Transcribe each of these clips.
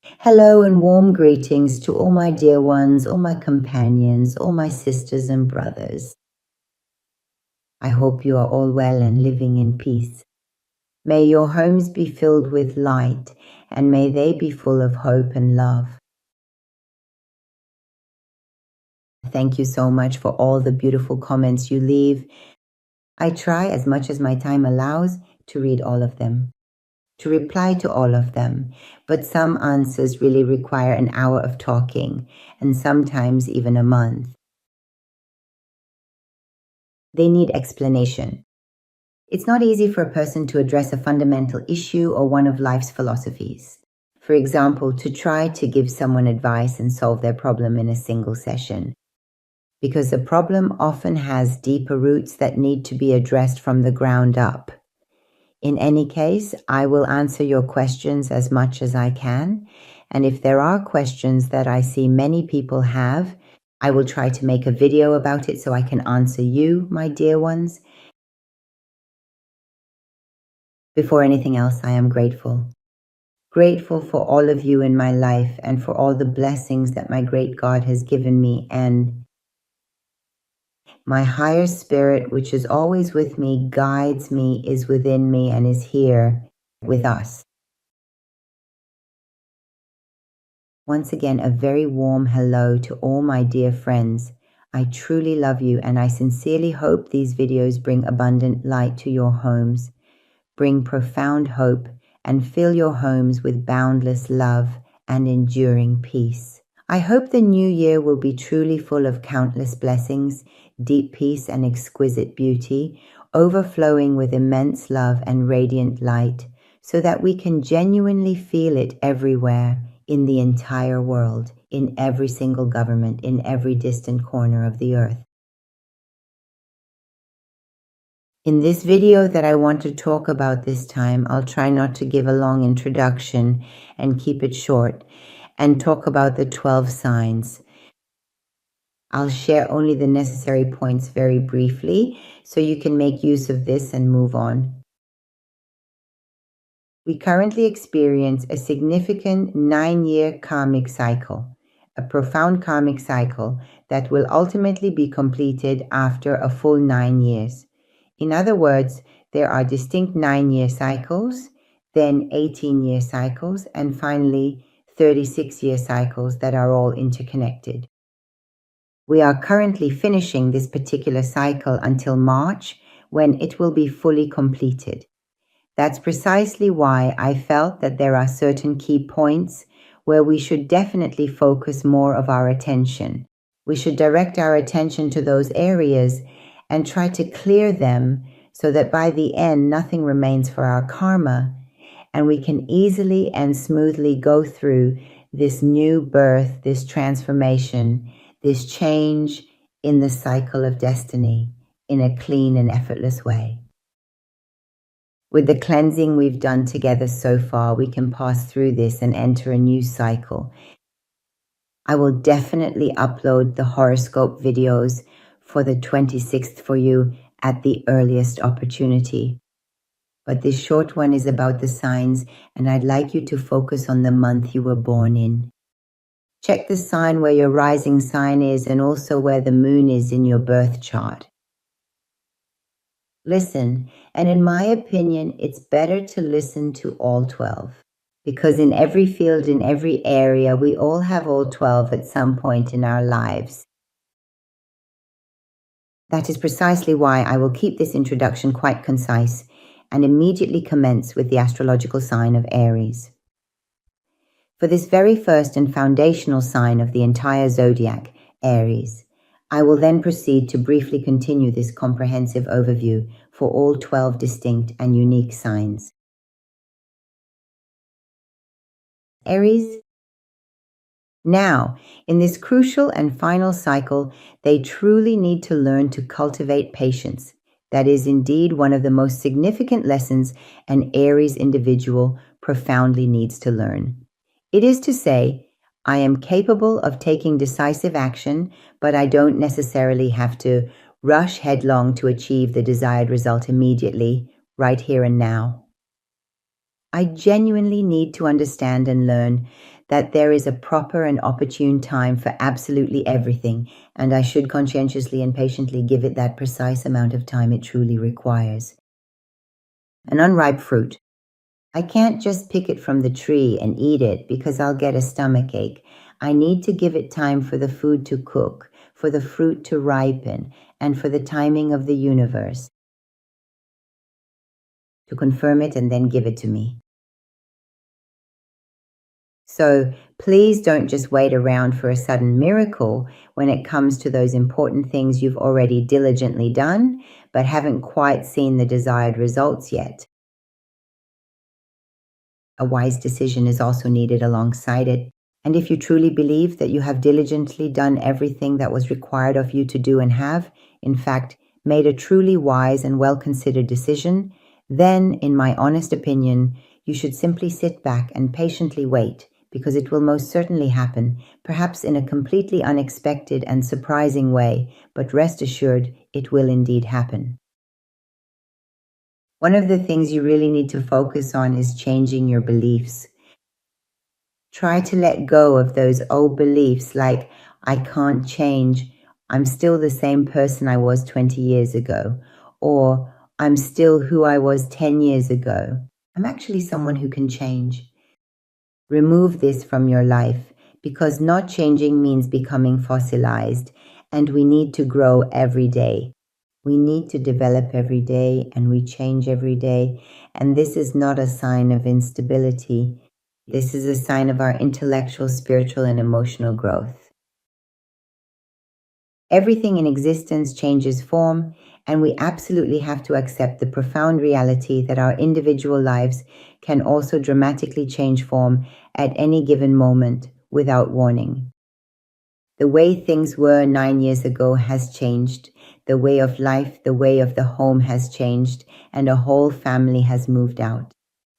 Hello and warm greetings to all my dear ones, all my companions, all my sisters and brothers. I hope you are all well and living in peace. May your homes be filled with light, and may they be full of hope and love. Thank you so much for all the beautiful comments you leave. I try as much as my time allows to read all of them, to reply to all of them, but some answers really require an hour of talking, and sometimes even a month. They need explanation. It's not easy for a person to address a fundamental issue or one of life's philosophies. For example, to try to give someone advice and solve their problem in a single session, because the problem often has deeper roots that need to be addressed from the ground up. In any case, I will answer your questions as much as I can, and if there are questions that I see many people have, I will try to make a video about it so I can answer you, my dear ones. Before anything else, I am grateful. Grateful for all of you in my life and for all the blessings that my great God has given me, and my higher spirit, which is always with me, guides me, is within me, and is here with us. Once again, a very warm hello to all my dear friends. I truly love you, and I sincerely hope these videos bring abundant light to your homes, bring profound hope, and fill your homes with boundless love and enduring peace. I hope the new year will be truly full of countless blessings, deep peace and exquisite beauty, overflowing with immense love and radiant light, so that we can genuinely feel it everywhere, in the entire world, in every single government, in every distant corner of the earth. In this video that I want to talk about this time, I'll try not to give a long introduction and keep it short, and talk about the 12 signs. I'll share only the necessary points very briefly, so you can make use of this and move on. We currently experience a significant 9-year karmic cycle, a profound karmic cycle that will ultimately be completed after a full 9 years. In other words, there are distinct 9-year cycles, then 18-year cycles, and finally 36-year cycles that are all interconnected. We are currently finishing this particular cycle until March, when it will be fully completed. That's precisely why I felt that there are certain key points where we should definitely focus more of our attention. We should direct our attention to those areas and try to clear them so that by the end nothing remains for our karma, and we can easily and smoothly go through this new birth, this transformation, this change in the cycle of destiny in a clean and effortless way. With the cleansing we've done together so far, we can pass through this and enter a new cycle. I will definitely upload the horoscope videos for the 26th for you at the earliest opportunity. But this short one is about the signs, and I'd like you to focus on the month you were born in. Check the sign where your rising sign is and also where the moon is in your birth chart. Listen, and in my opinion, it's better to listen to all 12, because in every field, in every area, we all have all 12 at some point in our lives. That is precisely why I will keep this introduction quite concise and immediately commence with the astrological sign of Aries. For this very first and foundational sign of the entire zodiac, Aries, I will then proceed to briefly continue this comprehensive overview for all 12 distinct and unique signs. Aries. Now, in this crucial and final cycle, they truly need to learn to cultivate patience. That is indeed one of the most significant lessons an Aries individual profoundly needs to learn. It is to say, I am capable of taking decisive action, but I don't necessarily have to rush headlong to achieve the desired result immediately, right here and now. I genuinely need to understand and learn that there is a proper and opportune time for absolutely everything, and I should conscientiously and patiently give it that precise amount of time it truly requires. An unripe fruit. I can't just pick it from the tree and eat it because I'll get a stomachache. I need to give it time for the food to cook, for the fruit to ripen, and for the timing of the universe to confirm it and then give it to me. So please don't just wait around for a sudden miracle when it comes to those important things you've already diligently done, but haven't quite seen the desired results yet. A wise decision is also needed alongside it. And if you truly believe that you have diligently done everything that was required of you to do and have, in fact, made a truly wise and well-considered decision, then, in my honest opinion, you should simply sit back and patiently wait, because it will most certainly happen, perhaps in a completely unexpected and surprising way, but rest assured it will indeed happen. One of the things you really need to focus on is changing your beliefs. Try to let go of those old beliefs like, I can't change, I'm still the same person I was 20 years ago, or I'm still who I was 10 years ago. I'm actually someone who can change. Remove this from your life, because not changing means becoming fossilized, and we need to grow every day. We need to develop every day, and we change every day, and this is not a sign of instability. This is a sign of our intellectual, spiritual, and emotional growth. Everything in existence changes form, and we absolutely have to accept the profound reality that our individual lives can also dramatically change form at any given moment without warning. The way things were 9 years ago has changed. The way of life, the way of the home has changed, and a whole family has moved out.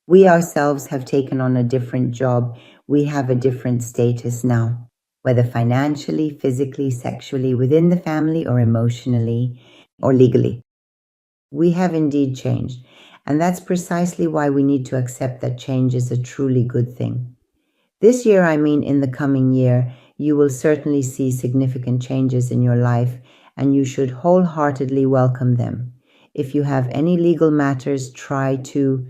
We ourselves have taken on a different job. We have a different status now, whether financially, physically, sexually, within the family, or emotionally, or legally. We have indeed changed, and that's precisely why we need to accept that change is a truly good thing. This year, I mean in the coming year, you will certainly see significant changes in your life, and you should wholeheartedly welcome them. If you have any legal matters, try to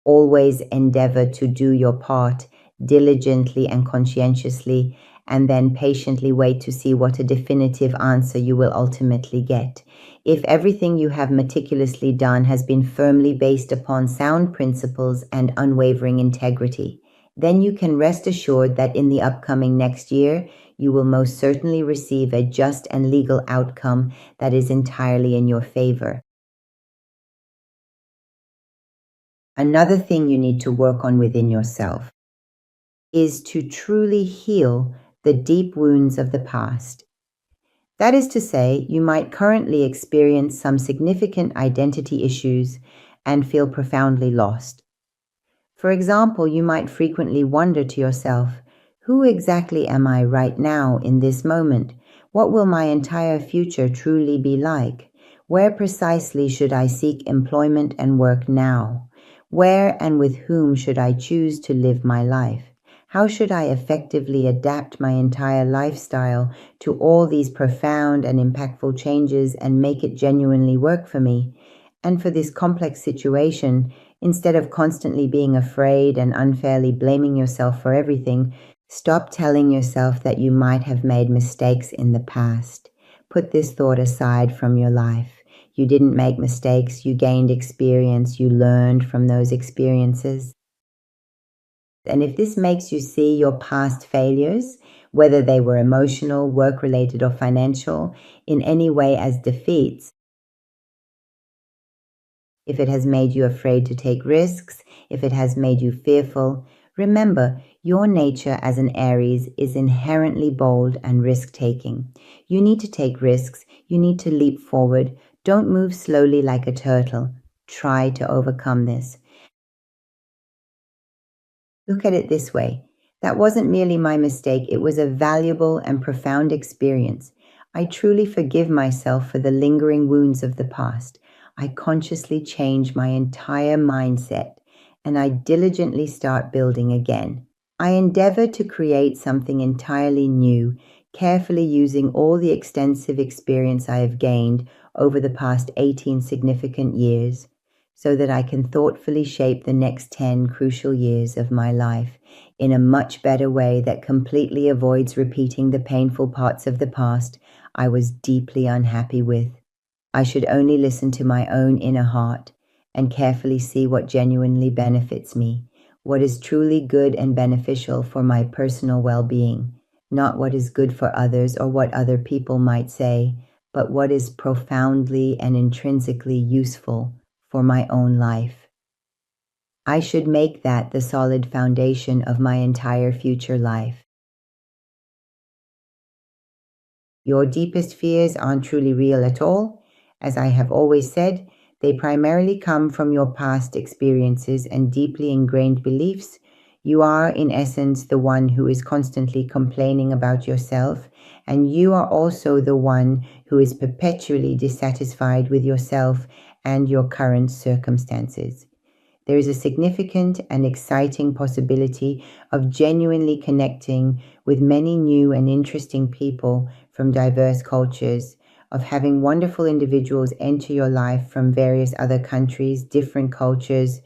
always endeavor to do your part diligently and conscientiously, and then patiently wait to see what a definitive answer you will ultimately get. If everything you have meticulously done has been firmly based upon sound principles and unwavering integrity, then you can rest assured that in the upcoming next year, you will most certainly receive a just and legal outcome that is entirely in your favor. Another thing you need to work on within yourself is to truly heal the deep wounds of the past. That is to say, you might currently experience some significant identity issues and feel profoundly lost. For example, you might frequently wonder to yourself, who exactly am I right now in this moment? What will my entire future truly be like? Where precisely should I seek employment and work now? Where and with whom should I choose to live my life? How should I effectively adapt my entire lifestyle to all these profound and impactful changes and make it genuinely work for me? And for this complex situation, instead of constantly being afraid and unfairly blaming yourself for everything, stop telling yourself that you might have made mistakes in the past. Put this thought aside from your life. You didn't make mistakes, you gained experience, you learned from those experiences. And if this makes you see your past failures, whether they were emotional, work-related, or financial, in any way as defeats, if it has made you afraid to take risks, if it has made you fearful, remember, your nature as an Aries is inherently bold and risk-taking. You need to take risks. You need to leap forward. Don't move slowly like a turtle. Try to overcome this. Look at it this way. That wasn't merely my mistake. It was a valuable and profound experience. I truly forgive myself for the lingering wounds of the past. I consciously change my entire mindset, and I diligently start building again. I endeavor to create something entirely new, carefully using all the extensive experience I have gained over the past 18 significant years, so that I can thoughtfully shape the next 10 crucial years of my life in a much better way that completely avoids repeating the painful parts of the past I was deeply unhappy with. I should only listen to my own inner heart and carefully see what genuinely benefits me, what is truly good and beneficial for my personal well-being, not what is good for others or what other people might say, but what is profoundly and intrinsically useful for my own life. I should make that the solid foundation of my entire future life. Your deepest fears aren't truly real at all. As I have always said, they primarily come from your past experiences and deeply ingrained beliefs. You are, in essence, the one who is constantly complaining about yourself, and you are also the one who is perpetually dissatisfied with yourself and your current circumstances. There is a significant and exciting possibility of genuinely connecting with many new and interesting people from diverse cultures, of having wonderful individuals enter your life from various other countries, different cultures,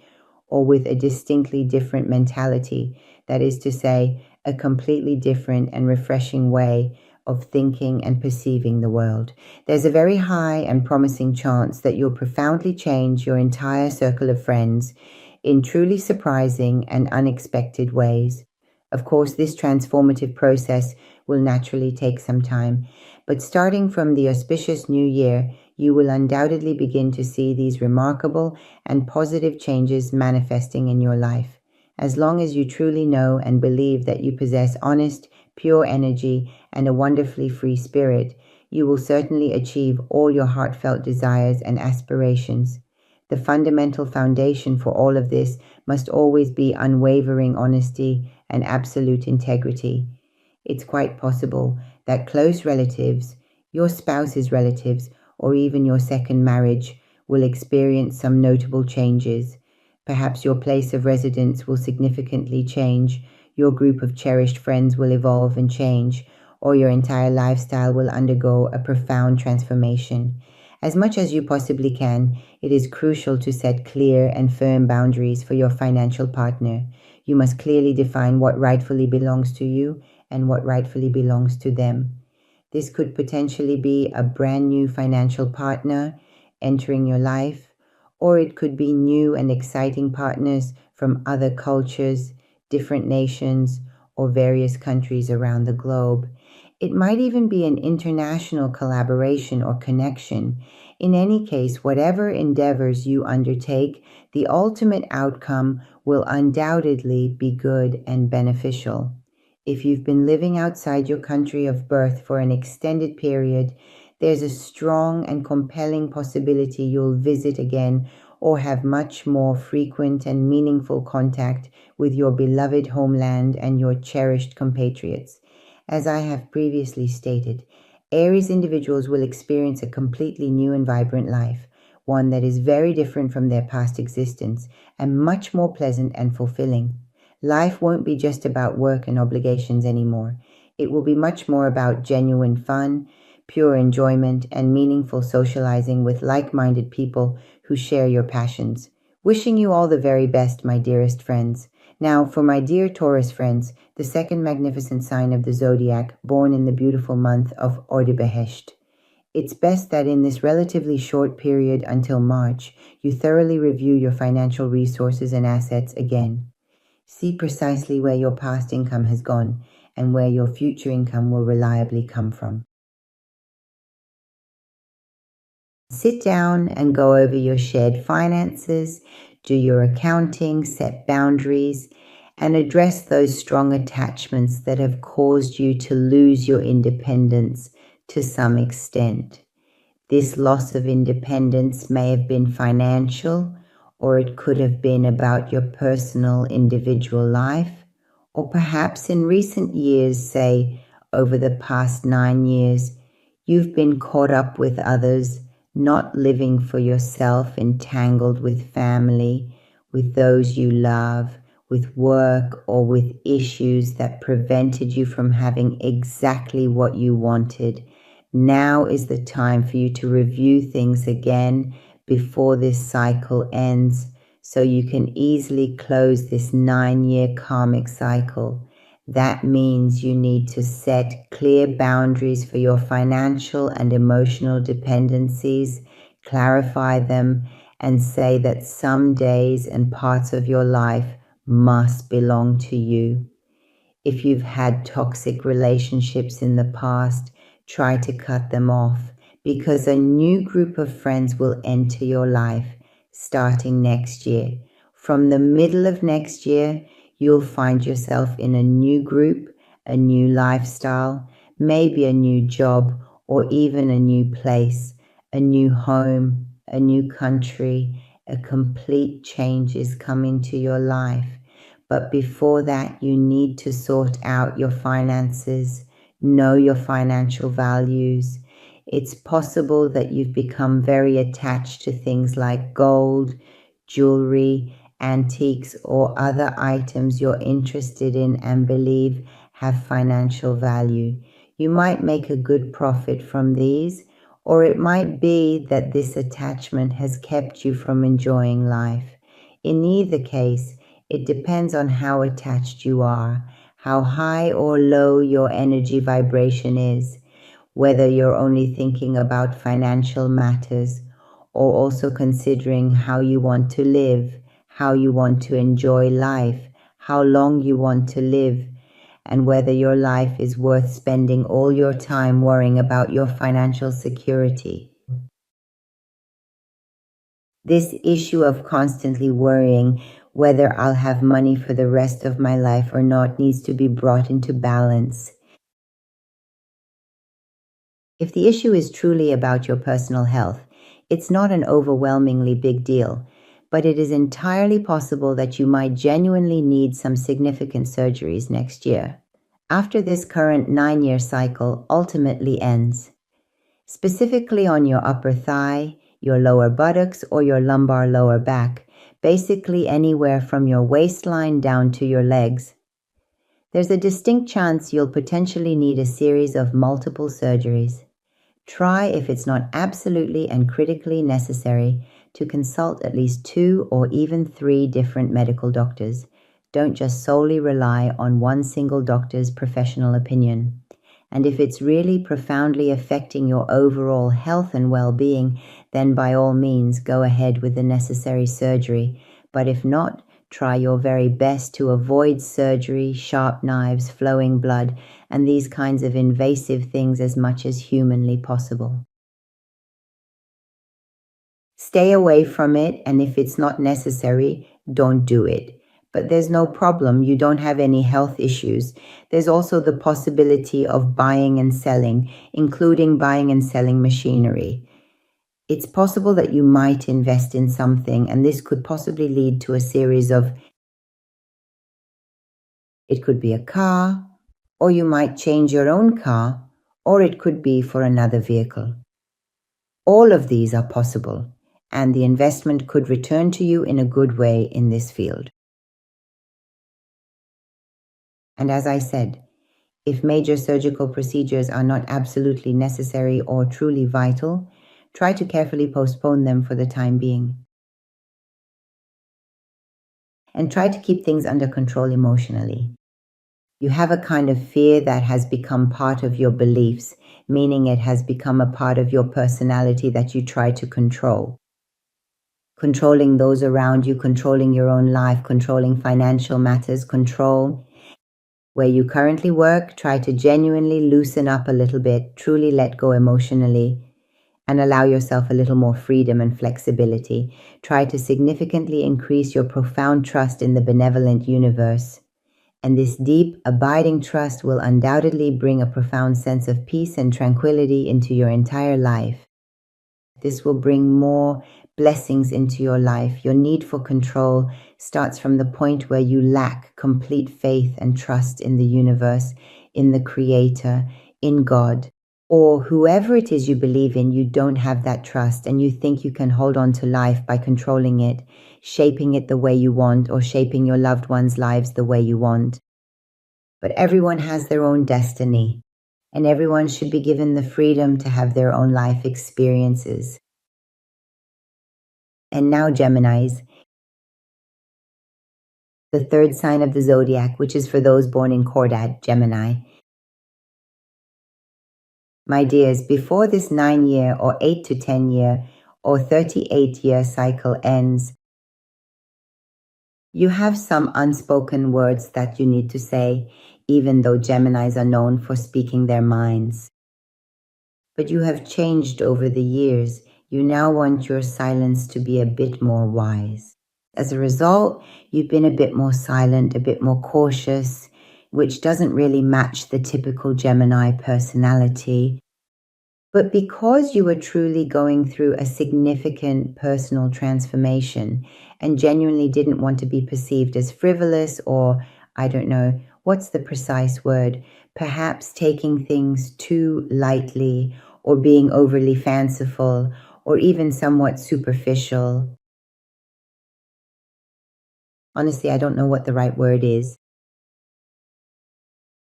or with a distinctly different mentality. That is to say, a completely different and refreshing way of thinking and perceiving the world. There's a very high and promising chance that you'll profoundly change your entire circle of friends in truly surprising and unexpected ways. Of course, this transformative process will naturally take some time, but starting from the auspicious new year, you will undoubtedly begin to see these remarkable and positive changes manifesting in your life. As long as you truly know and believe that you possess honest, pure energy and a wonderfully free spirit, you will certainly achieve all your heartfelt desires and aspirations. The fundamental foundation for all of this must always be unwavering honesty and absolute integrity. It's quite possible that close relatives, your spouse's relatives, or even your second marriage will experience some notable changes. Perhaps your place of residence will significantly change, your group of cherished friends will evolve and change, or your entire lifestyle will undergo a profound transformation. As much as you possibly can, it is crucial to set clear and firm boundaries for your financial partner. You must clearly define what rightfully belongs to you and what rightfully belongs to them. This could potentially be a brand new financial partner entering your life, or it could be new and exciting partners from other cultures, different nations, or various countries around the globe. It might even be an international collaboration or connection. In any case, whatever endeavors you undertake, the ultimate outcome will undoubtedly be good and beneficial. If you've been living outside your country of birth for an extended period, there's a strong and compelling possibility you'll visit again or have much more frequent and meaningful contact with your beloved homeland and your cherished compatriots. As I have previously stated, Aries individuals will experience a completely new and vibrant life, one that is very different from their past existence and much more pleasant and fulfilling. Life won't be just about work and obligations anymore. It will be much more about genuine fun, pure enjoyment, and meaningful socializing with like-minded people who share your passions. Wishing you all the very best, my dearest friends. Now, for my dear Taurus friends, the second magnificent sign of the Zodiac, born in the beautiful month of Ordibehesht. It's best that in this relatively short period until March, you thoroughly review your financial resources and assets again. See precisely where your past income has gone and where your future income will reliably come from. Sit down and go over your shared finances, do your accounting, set boundaries, and address those strong attachments that have caused you to lose your independence to some extent. This loss of independence may have been financial, or it could have been about your personal individual life, or perhaps in recent years, say over the past 9 years, you've been caught up with others, not living for yourself, entangled with family, with those you love, with work, or with issues that prevented you from having exactly what you wanted. Now is the time for you to review things again before this cycle ends, so you can easily close this 9-year karmic cycle. That means you need to set clear boundaries for your financial and emotional dependencies, clarify them, and say that some days and parts of your life must belong to you. If you've had toxic relationships in the past, try to cut them off, because a new group of friends will enter your life starting next year. From the middle of next year, you'll find yourself in a new group, a new lifestyle, maybe a new job, or even a new place, a new home, a new country. A complete change is coming to your life. But before that, you need to sort out your finances, know your financial values. It's possible that you've become very attached to things like gold, jewelry, antiques, or other items you're interested in and believe have financial value. You might make a good profit from these, or it might be that this attachment has kept you from enjoying life. In either case, it depends on how attached you are, how high or low your energy vibration is, whether you're only thinking about financial matters or also considering how you want to live, how you want to enjoy life, how long you want to live, and whether your life is worth spending all your time worrying about your financial security. This issue of constantly worrying whether I'll have money for the rest of my life or not needs to be brought into balance. If the issue is truly about your personal health, it's not an overwhelmingly big deal, but it is entirely possible that you might genuinely need some significant surgeries next year, after this current 9-year cycle ultimately ends. Specifically on your upper thigh, your lower buttocks, or your lumbar lower back, basically anywhere from your waistline down to your legs. There's a distinct chance you'll potentially need a series of multiple surgeries. Try, if it's not absolutely and critically necessary, to consult at least 2 or even 3 different medical doctors. Don't just solely rely on one single doctor's professional opinion. And if it's really profoundly affecting your overall health and well-being, then by all means go ahead with the necessary surgery. But if not, try your very best to avoid surgery, sharp knives, flowing blood, and these kinds of invasive things as much as humanly possible. Stay away from it, and if it's not necessary, don't do it. But there's no problem. You don't have any health issues. There's also the possibility of buying and selling, including buying and selling machinery. It's possible that you might invest in something, and this could possibly lead to a series of, it could be a car, or you might change your own car, or it could be for another vehicle. All of these are possible, and the investment could return to you in a good way in this field. And as I said, if major surgical procedures are not absolutely necessary or truly vital, try to carefully postpone them for the time being. And try to keep things under control emotionally. You have a kind of fear that has become part of your beliefs, meaning it has become a part of your personality that you try to control. Controlling those around you, controlling your own life, controlling financial matters, control. Where you currently work, try to genuinely loosen up a little bit, truly let go emotionally, and allow yourself a little more freedom and flexibility. Try to significantly increase your profound trust in the benevolent universe. And this deep, abiding trust will undoubtedly bring a profound sense of peace and tranquility into your entire life. This will bring more blessings into your life. Your need for control starts from the point where you lack complete faith and trust in the universe, in the Creator, in God. or whoever it is you believe in, you don't have that trust and you think you can hold on to life by controlling it, shaping it the way you want, or shaping your loved ones' lives the way you want. But everyone has their own destiny, and everyone should be given the freedom to have their own life experiences. And now, Geminis, the third sign of the zodiac, which is for those born in Cordad, Gemini. My dears, before this 9-year or 8 to 10-year or 38-year cycle ends, you have some unspoken words that you need to say, even though Geminis are known for speaking their minds. But you have changed over the years. You now want your silence to be a bit more wise. As a result, you've been a bit more silent, a bit more cautious, which doesn't really match the typical Gemini personality. But because you were truly going through a significant personal transformation and genuinely didn't want to be perceived as frivolous or, I don't know, what's the precise word, perhaps taking things too lightly or being overly fanciful or even somewhat superficial. Honestly, I don't know what the right word is.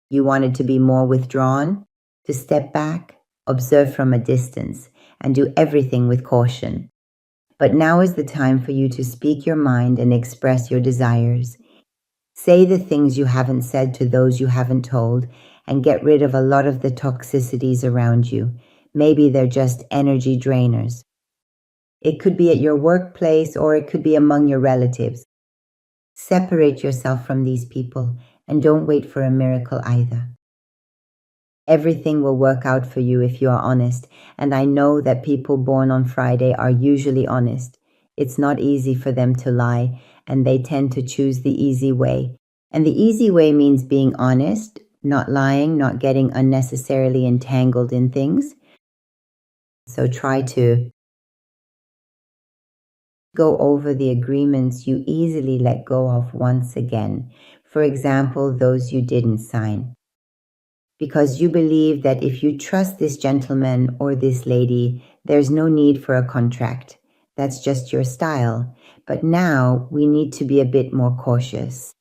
You wanted to be more withdrawn, to step back, observe from a distance, and do everything with caution. But now is the time for you to speak your mind and express your desires. Say the things you haven't said to those you haven't told, and get rid of a lot of the toxicities around you. Maybe they're just energy drainers. It could be at your workplace or it could be among your relatives. Separate yourself from these people and don't wait for a miracle either. Everything will work out for you if you are honest, and I know that people born on Friday are usually honest. It's not easy for them to lie, and they tend to choose the easy way. And the easy way means being honest, not lying, not getting unnecessarily entangled in things. So try to go over the agreements you easily let go of once again. For example, those you didn't sign. Because you believe that if you trust this gentleman or this lady, there's no need for a contract. That's just your style. But now we need to be a bit more cautious.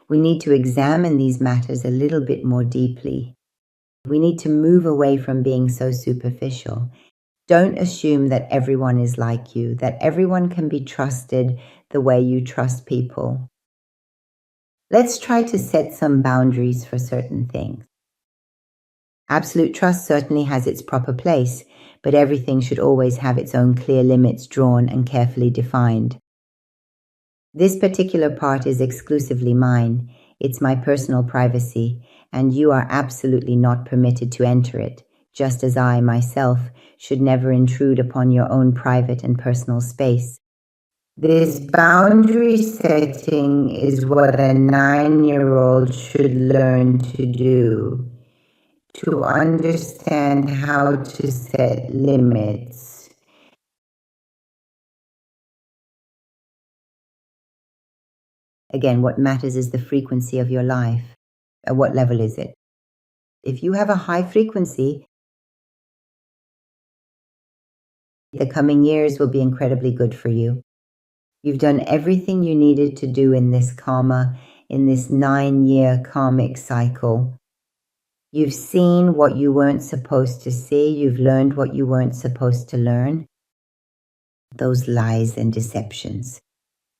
We need to examine these matters a little bit more deeply. We need to move away from being so superficial. Don't assume that everyone is like you, that everyone can be trusted the way you trust people. Let's try to set some boundaries for certain things. Absolute trust certainly has its proper place, but everything should always have its own clear limits drawn and carefully defined. This particular part is exclusively mine. It's my personal privacy, and you are absolutely not permitted to enter it, just as I, myself, should never intrude upon your own private and personal space. This boundary setting is what a 9-year-old should learn to do, to understand how to set limits. Again, what matters is the frequency of your life. At what level is it? If you have a high frequency, the coming years will be incredibly good for you. You've done everything you needed to do in this karma, in this 9-year karmic cycle. You've seen what you weren't supposed to see. You've learned what you weren't supposed to learn. Those lies and deceptions.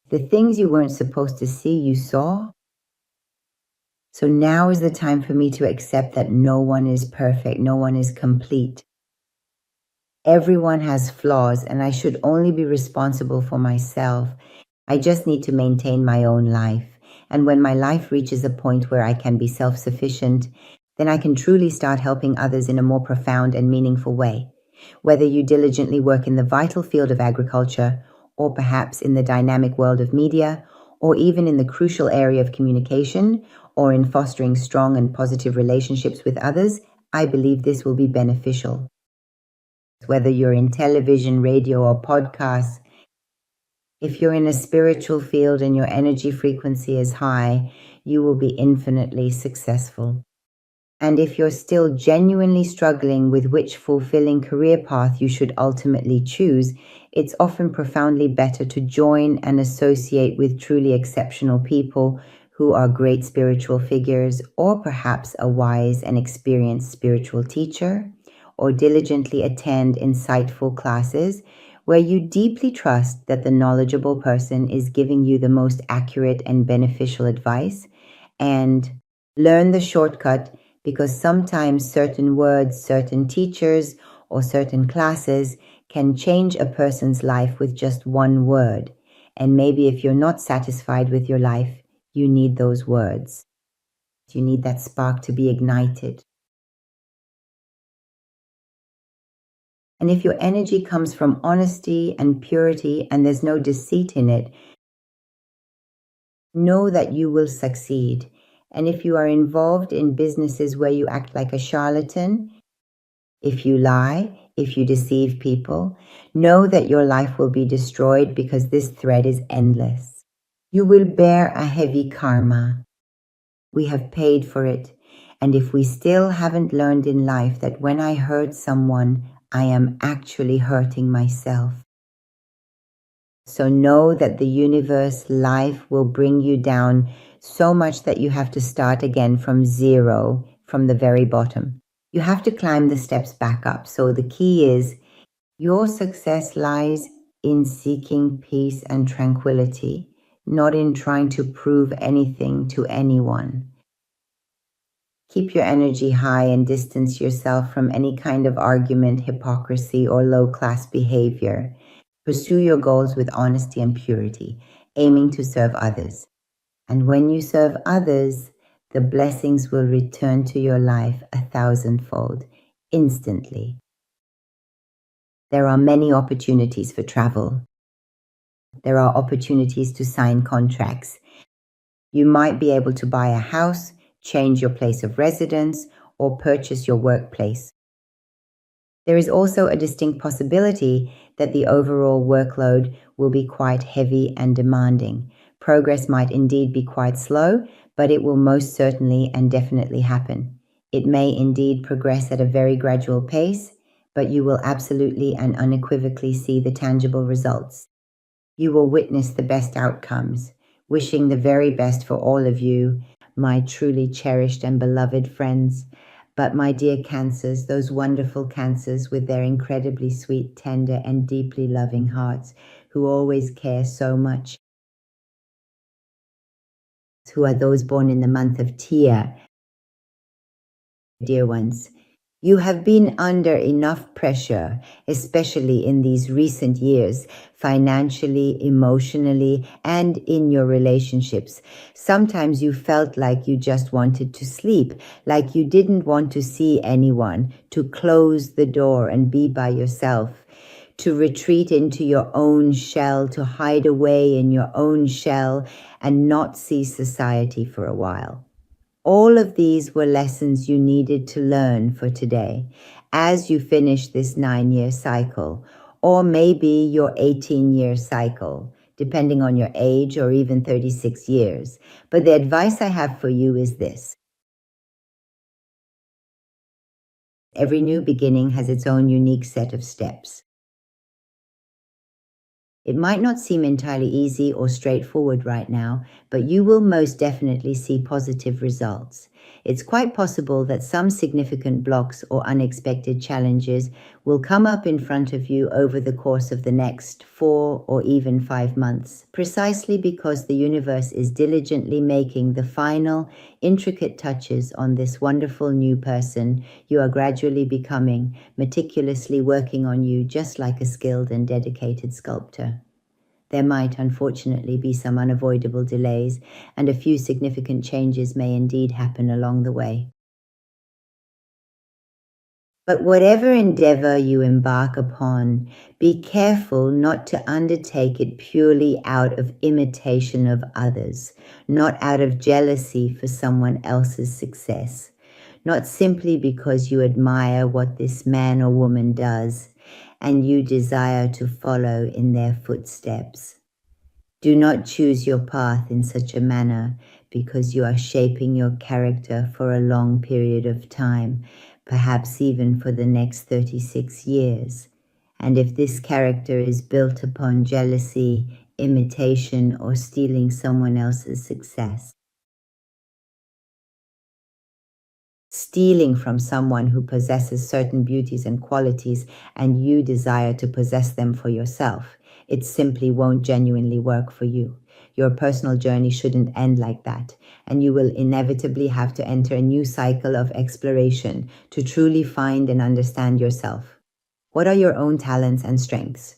The things you weren't supposed to see, you saw. So now is the time for me to accept that no one is perfect. No one is complete. Everyone has flaws, and I should only be responsible for myself. I just need to maintain my own life. And when my life reaches a point where I can be self-sufficient, then I can truly start helping others in a more profound and meaningful way. Whether you diligently work in the vital field of agriculture, or perhaps in the dynamic world of media, or even in the crucial area of communication, or in fostering strong and positive relationships with others, I believe this will be beneficial. Whether you're in television, radio, or podcasts, if you're in a spiritual field and your energy frequency is high, you will be infinitely successful. And if you're still genuinely struggling with which fulfilling career path you should ultimately choose, it's often profoundly better to join and associate with truly exceptional people who are great spiritual figures, or perhaps a wise and experienced spiritual teacher, or diligently attend insightful classes where you deeply trust that the knowledgeable person is giving you the most accurate and beneficial advice, and learn the shortcut, because sometimes certain words, certain teachers, or certain classes can change a person's life with just one word. And maybe if you're not satisfied with your life, you need those words. You need that spark to be ignited. And if your energy comes from honesty and purity and there's no deceit in it, know that you will succeed. And if you are involved in businesses where you act like a charlatan, if you lie, if you deceive people, know that your life will be destroyed, because this thread is endless. You will bear a heavy karma. We have paid for it. And if we still haven't learned in life that when I hurt someone, I am actually hurting myself. So know that the universe, life will bring you down so much that you have to start again from zero, from the very bottom. You have to climb the steps back up. So the key is, your success lies in seeking peace and tranquility, not in trying to prove anything to anyone. Keep your energy high and distance yourself from any kind of argument, hypocrisy, or low-class behavior. Pursue your goals with honesty and purity, aiming to serve others. And when you serve others, the blessings will return to your life 1,000-fold, instantly. There are many opportunities for travel. There are opportunities to sign contracts. You might be able to buy a house, change your place of residence, or purchase your workplace. There is also a distinct possibility that the overall workload will be quite heavy and demanding. Progress might indeed be quite slow, but it will most certainly and definitely happen. It may indeed progress at a very gradual pace, but you will absolutely and unequivocally see the tangible results. You will witness the best outcomes. Wishing the very best for all of you, my truly cherished and beloved friends. But my dear Cancers, those wonderful Cancers with their incredibly sweet, tender, and deeply loving hearts, who always care so much, who are those born in the month of Tia, dear ones, you have been under enough pressure, especially in these recent years, financially, emotionally, and in your relationships. Sometimes you felt like you just wanted to sleep, like you didn't want to see anyone, to close the door and be by yourself, to retreat into your own shell, to hide away in your own shell and not see society for a while. All of these were lessons you needed to learn for today as you finish this 9-year cycle, or maybe your 18-year cycle, depending on your age, or even 36 years. But the advice I have for you is this. Every new beginning has its own unique set of steps. It might not seem entirely easy or straightforward right now, but you will most definitely see positive results. It's quite possible that some significant blocks or unexpected challenges will come up in front of you over the course of the next 4 or even 5 months, precisely because the universe is diligently making the final, intricate touches on this wonderful new person you are gradually becoming, meticulously working on you just like a skilled and dedicated sculptor. There might, unfortunately, be some unavoidable delays, and a few significant changes may indeed happen along the way. But whatever endeavor you embark upon, be careful not to undertake it purely out of imitation of others, not out of jealousy for someone else's success, not simply because you admire what this man or woman does and you desire to follow in their footsteps. Do not choose your path in such a manner because you are shaping your character for a long period of time, perhaps even for the next 36 years. And if this character is built upon jealousy, imitation, or stealing someone else's success, stealing from someone who possesses certain beauties and qualities and you desire to possess them for yourself, it simply won't genuinely work for you. Your personal journey shouldn't end like that, and you will inevitably have to enter a new cycle of exploration to truly find and understand yourself. What are your own talents and strengths?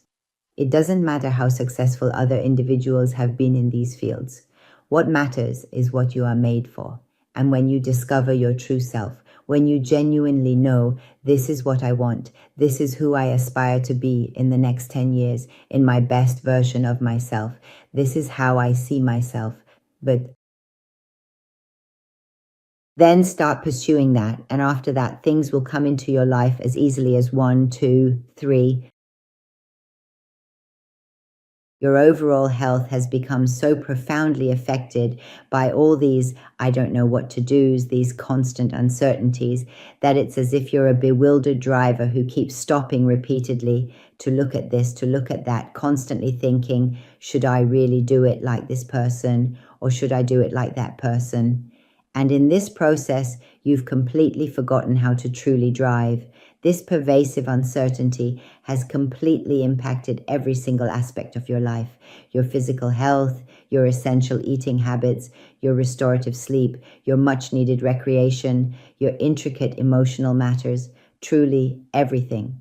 It doesn't matter how successful other individuals have been in these fields. What matters is what you are made for. And when you discover your true self, when you genuinely know, this is what I want, this is who I aspire to be in the next 10 years, in my best version of myself, this is how I see myself, but then start pursuing that. And after that, things will come into your life as easily as 1, 2, 3. Your overall health has become so profoundly affected by all these I don't know what to do's, these constant uncertainties, that it's as if you're a bewildered driver who keeps stopping repeatedly to look at this, to look at that, constantly thinking, should I really do it like this person, or should I do it like that person? And in this process, you've completely forgotten how to truly drive. This pervasive uncertainty has completely impacted every single aspect of your life: your physical health, your essential eating habits, your restorative sleep, your much needed recreation, your intricate emotional matters, truly everything.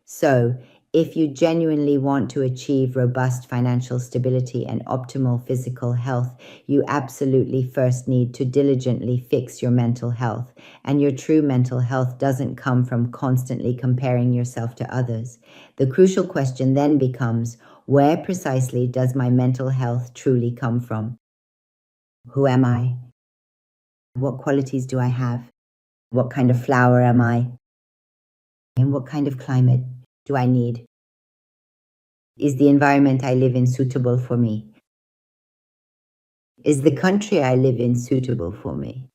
So, if you genuinely want to achieve robust financial stability and optimal physical health, you absolutely first need to diligently fix your mental health. And your true mental health doesn't come from constantly comparing yourself to others. The crucial question then becomes, where precisely does my mental health truly come from? Who am I? What qualities do I have? What kind of flower am I? And what kind of climate do I need? Is the environment I live in suitable for me? Is the country I live in suitable for me?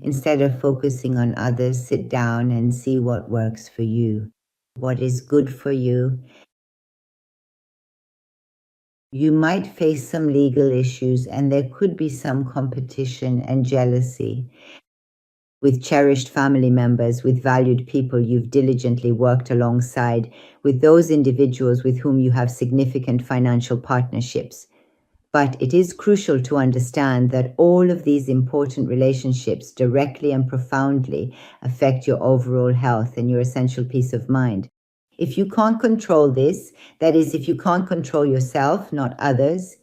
Instead of focusing on others, sit down and see what works for you, what is good for you. You might face some legal issues, and there could be some competition and jealousy with cherished family members, with valued people you've diligently worked alongside, with those individuals with whom you have significant financial partnerships. But it is crucial to understand that all of these important relationships directly and profoundly affect your overall health and your essential peace of mind. If you can't control this, that is, if you can't control yourself, not others,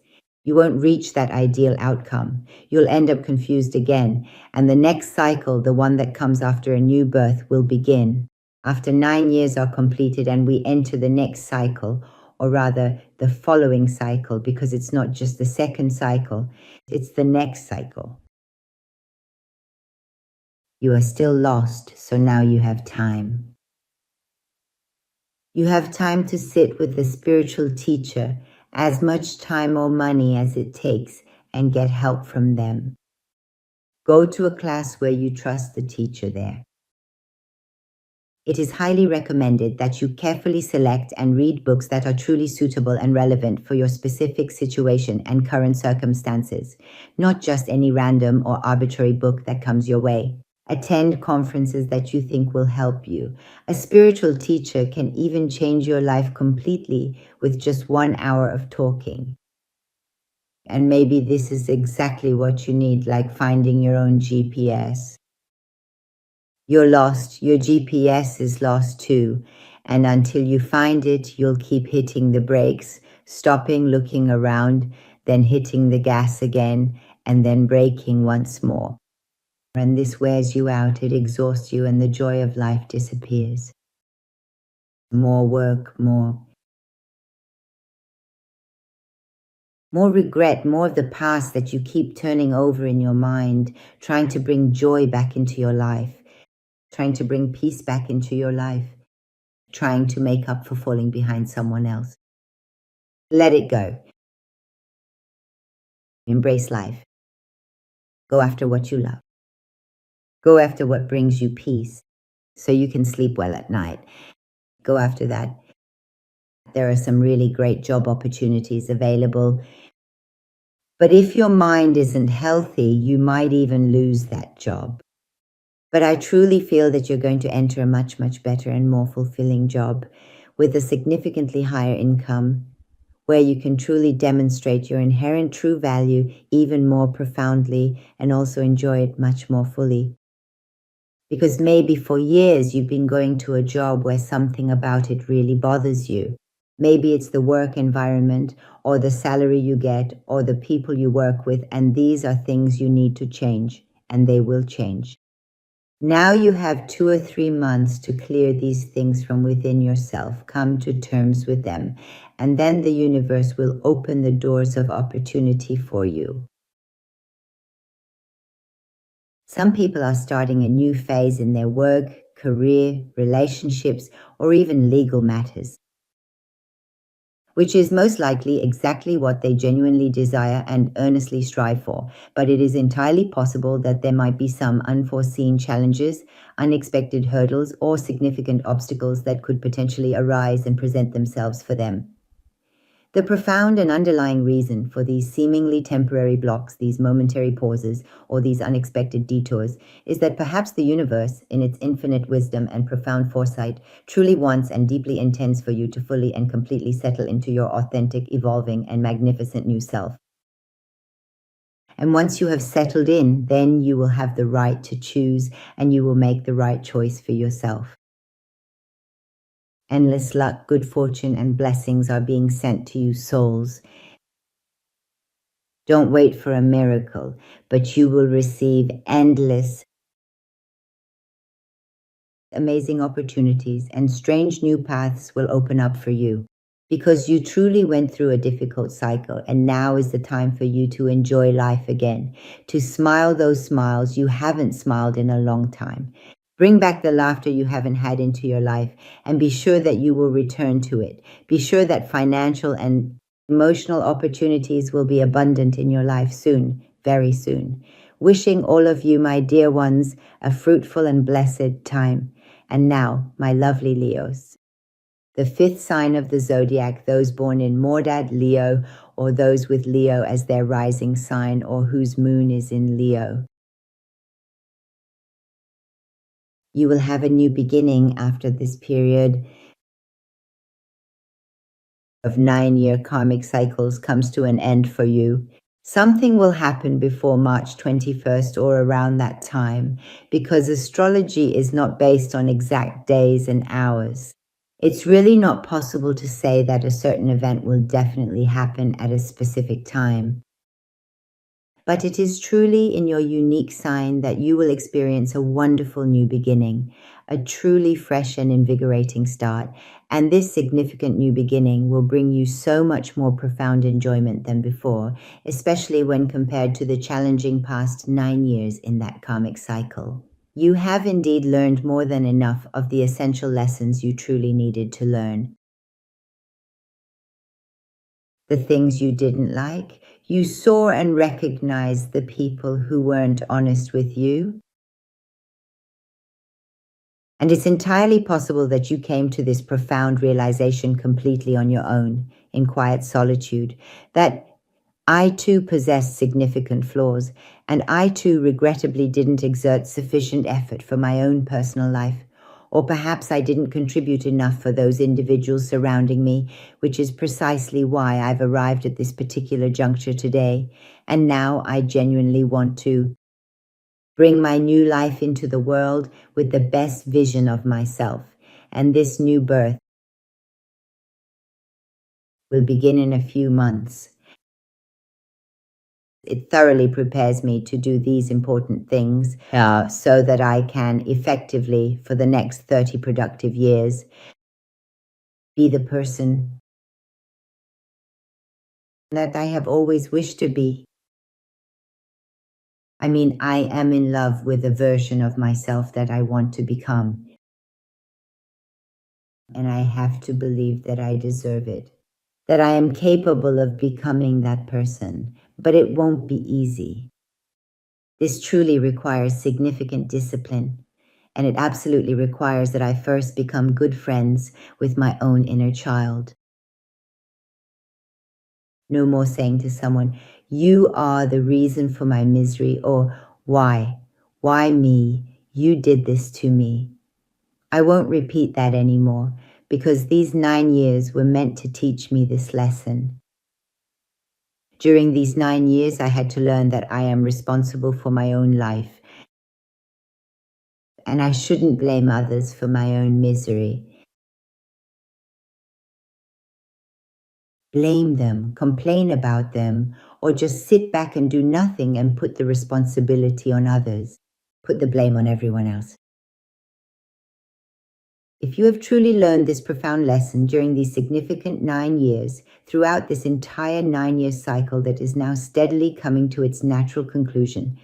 you won't reach that ideal outcome. You'll end up confused again, and the next cycle, the one that comes after a new birth, will begin. After 9 years are completed and we enter the next cycle, or rather the following cycle, because it's not just the second cycle, it's the next cycle. You are still lost, so now you have time. You have time to sit with the spiritual teacher, as much time or money as it takes, and get help from them. Go to a class where you trust the teacher there. It is highly recommended that you carefully select and read books that are truly suitable and relevant for your specific situation and current circumstances, not just any random or arbitrary book that comes your way. Attend conferences that you think will help you. A spiritual teacher can even change your life completely with just 1 hour of talking. And maybe this is exactly what you need, like finding your own GPS. You're lost, your GPS is lost too, and until you find it, you'll keep hitting the brakes, stopping, looking around, then hitting the gas again, and then braking once more. And this wears you out, it exhausts you, and the joy of life disappears. More work, more regret, more of the past that you keep turning over in your mind, trying to bring joy back into your life, trying to bring peace back into your life, trying to make up for falling behind someone else. Let it go. Embrace life. Go after what you love. Go after what brings you peace so you can sleep well at night. Go after that. There are some really great job opportunities available. But if your mind isn't healthy, you might even lose that job. But I truly feel that you're going to enter a much, much better and more fulfilling job with a significantly higher income, where you can truly demonstrate your inherent true value even more profoundly and also enjoy it much more fully. Because maybe for years you've been going to a job where something about it really bothers you. Maybe it's the work environment or the salary you get or the people you work with, and these are things you need to change, and they will change. Now you have 2 or 3 months to clear these things from within yourself, come to terms with them, and then the universe will open the doors of opportunity for you. Some people are starting a new phase in their work, career, relationships, or even legal matters, which is most likely exactly what they genuinely desire and earnestly strive for. But it is entirely possible that there might be some unforeseen challenges, unexpected hurdles, or significant obstacles that could potentially arise and present themselves for them. The profound and underlying reason for these seemingly temporary blocks, these momentary pauses, or these unexpected detours is that perhaps the universe, in its infinite wisdom and profound foresight, truly wants and deeply intends for you to fully and completely settle into your authentic, evolving, and magnificent new self. And once you have settled in, then you will have the right to choose and you will make the right choice for yourself. Endless luck, good fortune, and blessings are being sent to you, souls. Don't wait for a miracle, but you will receive endless, amazing opportunities, and strange new paths will open up for you. Because you truly went through a difficult cycle, and now is the time for you to enjoy life again, to smile those smiles you haven't smiled in a long time. Bring back the laughter you haven't had into your life, and be sure that you will return to it. Be sure that financial and emotional opportunities will be abundant in your life soon, very soon. Wishing all of you, my dear ones, a fruitful and blessed time. And now, my lovely Leos, the fifth sign of the zodiac, those born in Mordad, Leo, or those with Leo as their rising sign, or whose moon is in Leo. You will have a new beginning after this period of 9-year karmic cycles comes to an end for you. Something will happen before March 21st or around that time, because astrology is not based on exact days and hours. It's really not possible to say that a certain event will definitely happen at a specific time. But it is truly in your unique sign that you will experience a wonderful new beginning, a truly fresh and invigorating start, and this significant new beginning will bring you so much more profound enjoyment than before, especially when compared to the challenging past 9 years in that karmic cycle. You have indeed learned more than enough of the essential lessons you truly needed to learn. The things you didn't like, you saw and recognized the people who weren't honest with you. And it's entirely possible that you came to this profound realization completely on your own, in quiet solitude, that I too possessed significant flaws, and I too regrettably didn't exert sufficient effort for my own personal life. Or perhaps I didn't contribute enough for those individuals surrounding me, which is precisely why I've arrived at this particular juncture today. And now I genuinely want to bring my new life into the world with the best vision of myself. And this new birth will begin in a few months. It thoroughly prepares me to do these important things so that I can effectively, for the next 30 productive years, be the person that I have always wished to be. I mean, I am in love with the version of myself that I want to become. And I have to believe that I deserve it, that I am capable of becoming that person but it won't be easy. This truly requires significant discipline, and it absolutely requires that I first become good friends with my own inner child. No more saying to someone, "You are the reason for my misery," or "Why? Why me? You did this to me." I won't repeat that anymore, because these 9 years were meant to teach me this lesson. During these 9 years, I had to learn that I am responsible for my own life, and I shouldn't blame others for my own misery. Blame them, complain about them, or just sit back and do nothing and put the responsibility on others. Put the blame on everyone else. If you have truly learned this profound lesson during these significant 9 years, throughout this entire 9-year cycle that is now steadily coming to its natural conclusion,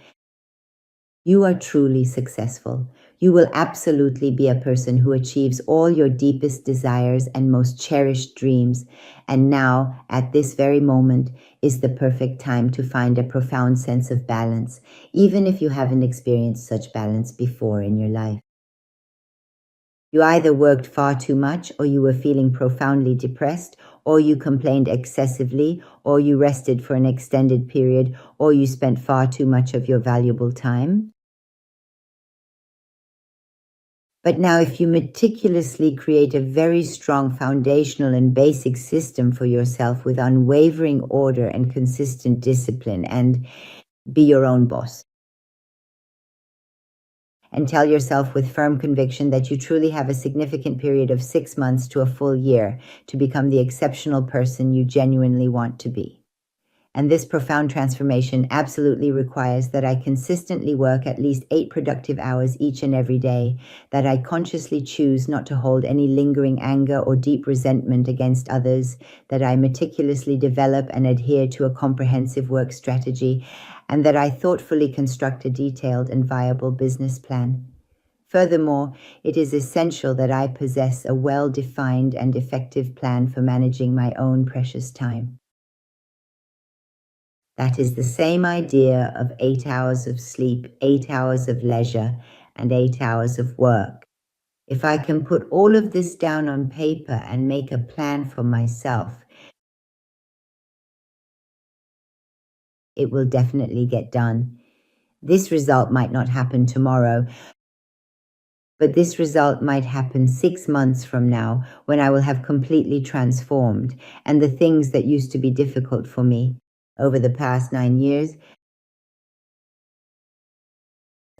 you are truly successful. You will absolutely be a person who achieves all your deepest desires and most cherished dreams. And now, at this very moment, is the perfect time to find a profound sense of balance, even if you haven't experienced such balance before in your life. You either worked far too much, or you were feeling profoundly depressed, or you complained excessively, or you rested for an extended period, or you spent far too much of your valuable time. But now, if you meticulously create a very strong foundational and basic system for yourself with unwavering order and consistent discipline, and be your own boss, and tell yourself with firm conviction that you truly have a significant period of 6 months to a full year to become the exceptional person you genuinely want to be. And this profound transformation absolutely requires that I consistently work at least 8 productive hours each and every day, that I consciously choose not to hold any lingering anger or deep resentment against others, that I meticulously develop and adhere to a comprehensive work strategy, and that I thoughtfully construct a detailed and viable business plan. Furthermore, it is essential that I possess a well-defined and effective plan for managing my own precious time. That is the same idea of 8 hours of sleep, 8 hours of leisure, and 8 hours of work. If I can put all of this down on paper and make a plan for myself, it will definitely get done. This result might not happen tomorrow, but this result might happen 6 months from now, when I will have completely transformed, and the things that used to be difficult for me over the past 9 years,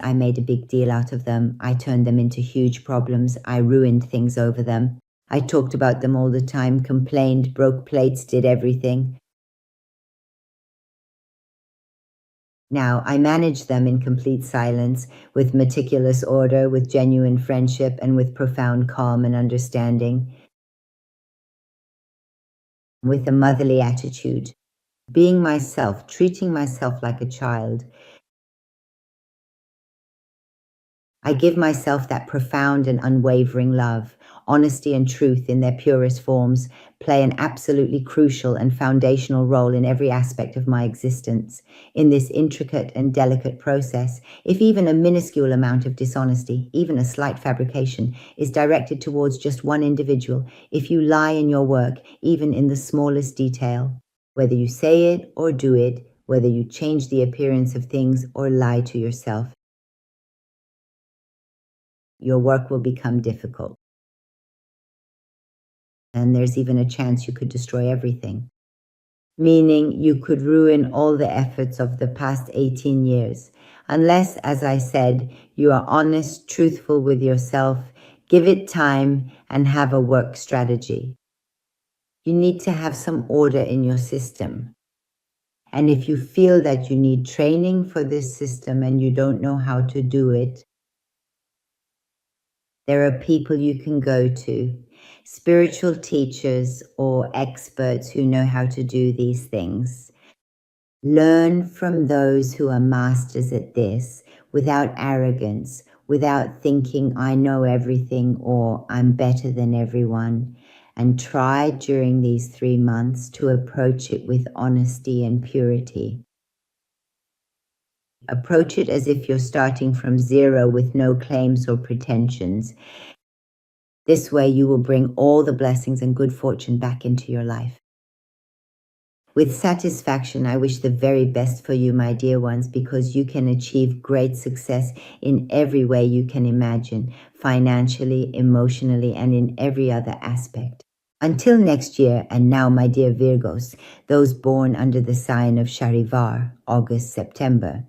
I made a big deal out of them. I turned them into huge problems. I ruined things over them. I talked about them all the time, complained, broke plates, did everything. Now, I manage them in complete silence, with meticulous order, with genuine friendship, and with profound calm and understanding, with a motherly attitude, being myself, treating myself like a child. I give myself that profound and unwavering love. Honesty and truth in their purest forms play an absolutely crucial and foundational role in every aspect of my existence. In this intricate and delicate process, if even a minuscule amount of dishonesty, even a slight fabrication, is directed towards just one individual, if you lie in your work, even in the smallest detail, whether you say it or do it, whether you change the appearance of things or lie to yourself, your work will become difficult. And there's even a chance you could destroy everything. Meaning you could ruin all the efforts of the past 18 years. Unless, as I said, you are honest, truthful with yourself, give it time, and have a work strategy. You need to have some order in your system. And if you feel that you need training for this system and you don't know how to do it, there are people you can go to, spiritual teachers or experts who know how to do these things. Learn from those who are masters at this without arrogance, without thinking I know everything or I'm better than everyone. and try during these 3 months to approach it with honesty and purity. Approach it as if you're starting from zero with no claims or pretensions. This way you will bring all the blessings and good fortune back into your life. With satisfaction, I wish the very best for you, my dear ones, because you can achieve great success in every way you can imagine, financially, emotionally, and in every other aspect. Until next year, and now, my dear Virgos, those born under the sign of Sharivar, August, September,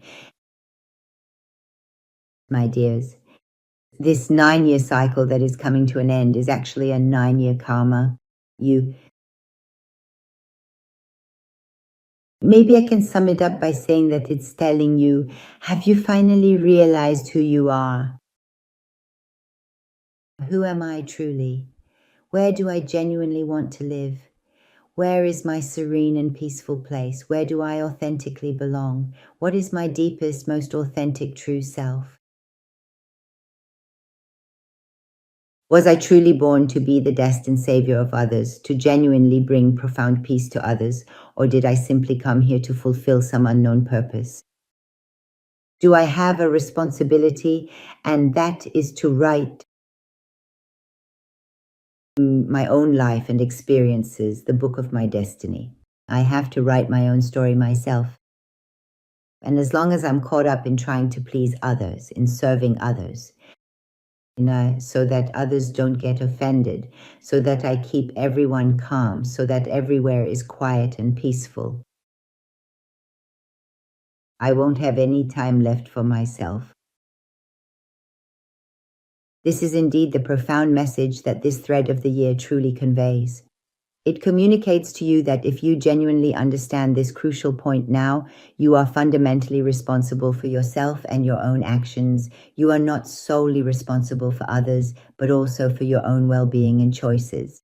my dears, this 9-year cycle that is coming to an end is actually a 9-year karma. Maybe I can sum it up by saying that it's telling you, have you finally realized who you are? Who am I truly? Where do I genuinely want to live? Where is my serene and peaceful place? Where do I authentically belong? What is my deepest, most authentic, true self? Was I truly born to be the destined savior of others, to genuinely bring profound peace to others, or did I simply come here to fulfill some unknown purpose? Do I have a responsibility, and that is to write my own life and experiences, the book of my destiny? I have to write my own story myself. And as long as I'm caught up in trying to please others, in serving others, so that others don't get offended, so that I keep everyone calm, so that everywhere is quiet and peaceful, I won't have any time left for myself. This is indeed the profound message that this thread of the year truly conveys. It communicates to you that if you genuinely understand this crucial point now, you are fundamentally responsible for yourself and your own actions. You are not solely responsible for others, but also for your own well-being and choices.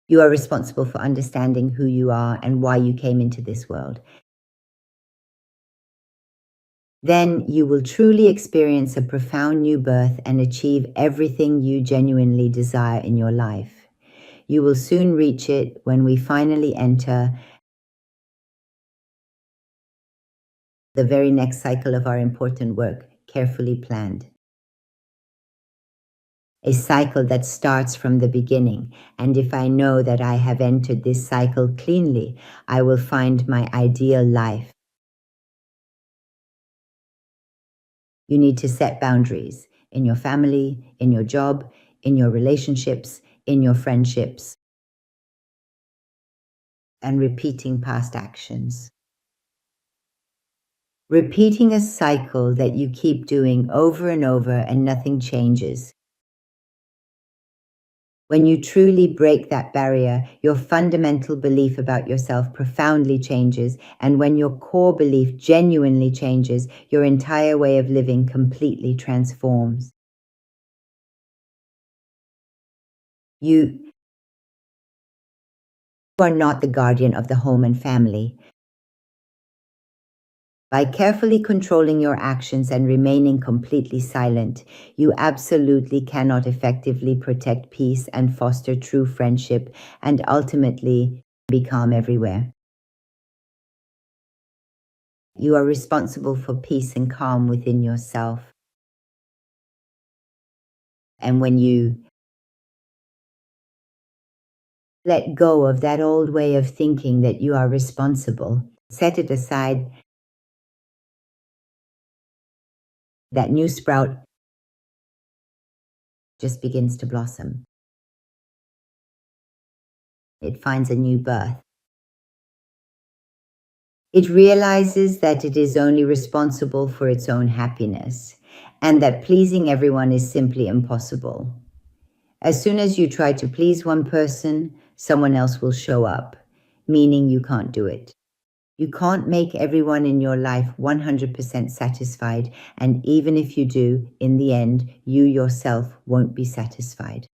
You are responsible for understanding who you are and why you came into this world. Then you will truly experience a profound new birth and achieve everything you genuinely desire in your life. You will soon reach it when we finally enter the very next cycle of our important work, carefully planned. A cycle that starts from the beginning, and if I know that I have entered this cycle cleanly, I will find my ideal life. You need to set boundaries in your family, in your job, in your relationships, in your friendships, and repeating past actions. Repeating a cycle that you keep doing over and over and nothing changes. When you truly break that barrier, your fundamental belief about yourself profoundly changes, and when your core belief genuinely changes, your entire way of living completely transforms. You are not the guardian of the home and family. By carefully controlling your actions and remaining completely silent, you absolutely cannot effectively protect peace and foster true friendship and ultimately be calm everywhere. You are responsible for peace and calm within yourself. And when you let go of that old way of thinking that you are responsible, set it aside, that new sprout just begins to blossom. It finds a new birth. It realizes that it is only responsible for its own happiness, and that pleasing everyone is simply impossible. As soon as you try to please one person, someone else will show up, meaning you can't do it. You can't make everyone in your life 100% satisfied, and even if you do, in the end, you yourself won't be satisfied.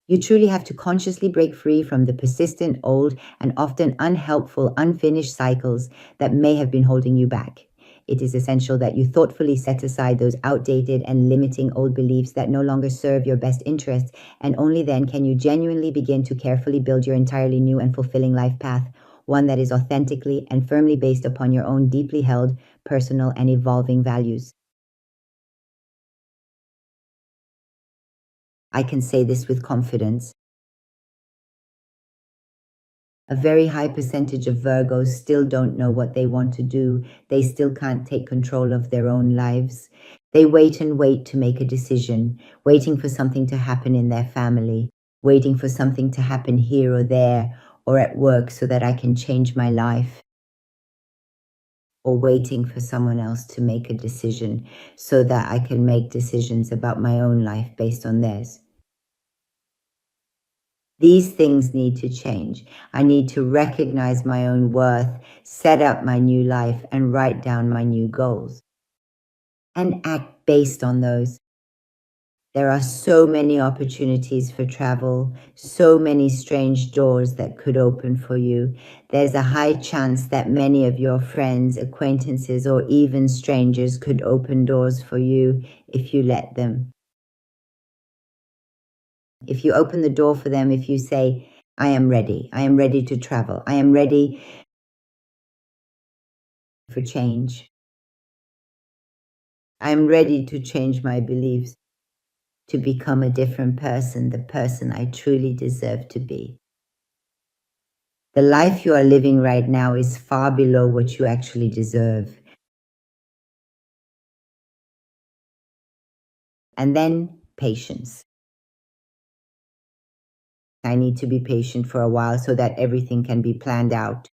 You truly have to consciously break free from the persistent, old, and often unhelpful, unfinished cycles that may have been holding you back. It is essential that you thoughtfully set aside those outdated and limiting old beliefs that no longer serve your best interests, and only then can you genuinely begin to carefully build your entirely new and fulfilling life path, one that is authentically and firmly based upon your own deeply held, personal, and evolving values. I can say this with confidence. A very high percentage of Virgos still don't know what they want to do. They still can't take control of their own lives. They wait and wait to make a decision, waiting for something to happen in their family, waiting for something to happen here or there, or at work so that I can change my life, or waiting for someone else to make a decision so that I can make decisions about my own life based on theirs. These things need to change. I need to recognize my own worth, set up my new life, and write down my new goals and act based on those. There are so many opportunities for travel, so many strange doors that could open for you. There's a high chance that many of your friends, acquaintances, or even strangers could open doors for you if you let them. If you open the door for them, if you say, I am ready to travel, I am ready for change, I am ready to change my beliefs, to become a different person, the person I truly deserve to be. The life you are living right now is far below what you actually deserve. And then patience. I need to be patient for a while so that everything can be planned out.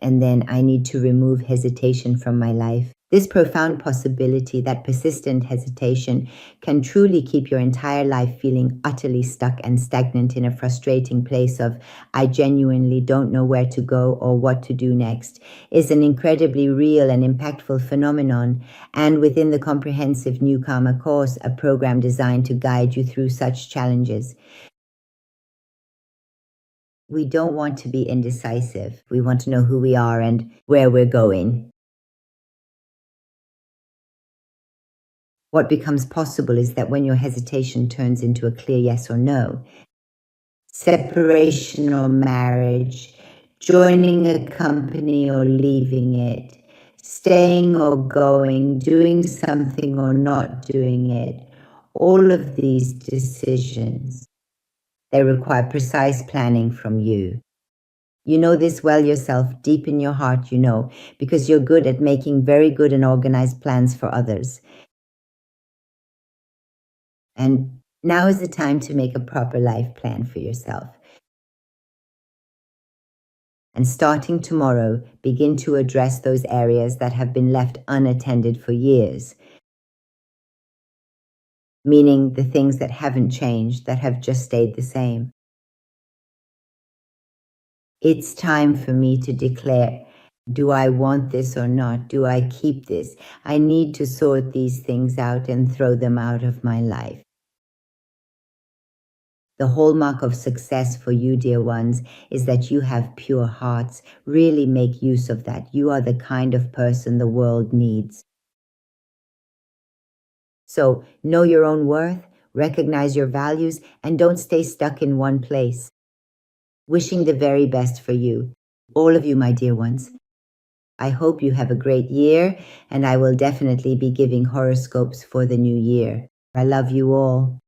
And then I need to remove hesitation from my life. This profound possibility that persistent hesitation can truly keep your entire life feeling utterly stuck and stagnant in a frustrating place of, I genuinely don't know where to go or what to do next, is an incredibly real and impactful phenomenon, and within the comprehensive New Karma course, a program designed to guide you through such challenges. We don't want to be indecisive. We want to know who we are and where we're going. What becomes possible is that when your hesitation turns into a clear yes or no, separation or marriage, joining a company or leaving it, staying or going, doing something or not doing it, all of these decisions, they require precise planning from you. You know this well yourself, deep in your heart you know, because you're good at making very good and organized plans for others. And now is the time to make a proper life plan for yourself. And starting tomorrow, begin to address those areas that have been left unattended for years. Meaning the things that haven't changed, that have just stayed the same. It's time for me to declare, do I want this or not? Do I keep this? I need to sort these things out and throw them out of my life. The hallmark of success for you, dear ones, is that you have pure hearts. Really make use of that. You are the kind of person the world needs. So know your own worth, recognize your values, and don't stay stuck in one place. Wishing the very best for you, all of you, my dear ones. I hope you have a great year, and I will definitely be giving horoscopes for the new year. I love you all.